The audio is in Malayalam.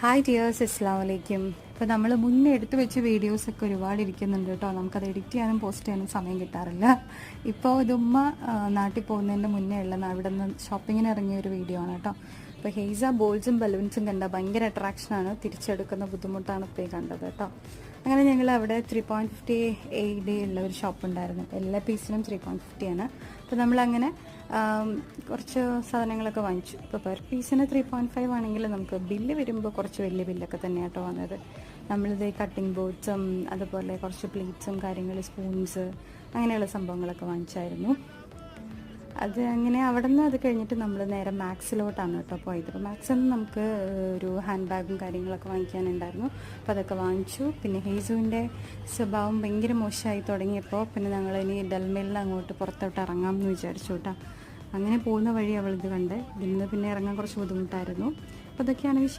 ഹായ് ഡിയേഴ്സ്, അസ്സലാമു അലൈക്കും. ഇപ്പോൾ നമ്മൾ മുന്നേ എടുത്തു വെച്ച വീഡിയോസൊക്കെ ഒരുപാട് ഇരിക്കുന്നുണ്ട് കേട്ടോ. നമുക്കത് എഡിറ്റ് ചെയ്യാനും പോസ്റ്റ് ചെയ്യാനും സമയം കിട്ടാറില്ല. ഇപ്പോൾ ഇതുമ്മ നാട്ടിൽ പോകുന്നതിൻ്റെ മുന്നേ ഉള്ള അവിടെ നിന്ന് ഷോപ്പിങ്ങിന് ഇറങ്ങിയ ഒരു വീഡിയോ ആണ് കേട്ടോ. അപ്പോൾ ഹെയ്സ ബോൾസും ബലൂൺസും കണ്ട ഭയങ്കര അട്രാക്ഷനാണ്. തിരിച്ചെടുക്കുന്ന ബുദ്ധിമുട്ടാണ് ഇപ്പോൾ കണ്ടത് കേട്ടോ. അങ്ങനെ ഞങ്ങൾ അവിടെ 3.50 AED ഉള്ള ഒരു ഷോപ്പ് ഉണ്ടായിരുന്നു. എല്ലാ പീസിനും 3.50 ആണ്. അപ്പോൾ നമ്മളങ്ങനെ കുറച്ച് സാധനങ്ങളൊക്കെ വാങ്ങിച്ചു. ഇപ്പോൾ പെർ പീസിന് 3.5 ആണെങ്കിൽ നമുക്ക് ബില്ല് വരുമ്പോൾ കുറച്ച് വലിയ ബില്ലൊക്കെ തന്നെയാണ് കേട്ടോ വന്നത്. നമ്മളിത് കട്ടിംഗ് ബോർഡ്സും അതുപോലെ കുറച്ച് പ്ലേറ്റ്സും കാര്യങ്ങൾ, സ്പൂൺസ്, അങ്ങനെയുള്ള സംഭവങ്ങളൊക്കെ വാങ്ങിച്ചായിരുന്നു. അത് അങ്ങനെ അവിടെ നിന്ന് അത് കഴിഞ്ഞിട്ട് നമ്മൾ നേരെ മാക്സിലോട്ടാണ് കേട്ടോ പോയത്. അപ്പോൾ മാക്സിൽ നിന്ന് നമുക്ക് ഒരു ഹാൻഡ് ബാഗും കാര്യങ്ങളൊക്കെ വാങ്ങിക്കാനുണ്ടായിരുന്നു. അപ്പോൾ അതൊക്കെ വാങ്ങിച്ചു. പിന്നെ ഹെയ്സുവിൻ്റെ സ്വഭാവം ഭയങ്കര മോശമായി തുടങ്ങിയപ്പോൾ പിന്നെ ഞങ്ങൾ ഇനി ഡൽമേലിൽ അങ്ങോട്ട് പുറത്തോട്ട് ഇറങ്ങാം എന്ന് വിചാരിച്ചു കേട്ടോ. അങ്ങനെ പോകുന്ന വഴി അവളിത് കണ്ട്. ഇതിൽ നിന്ന് പിന്നെ ഇറങ്ങാൻ കുറച്ച് ബുദ്ധിമുട്ടായിരുന്നു. അപ്പോൾ അതൊക്കെയാണ് വിഷയം.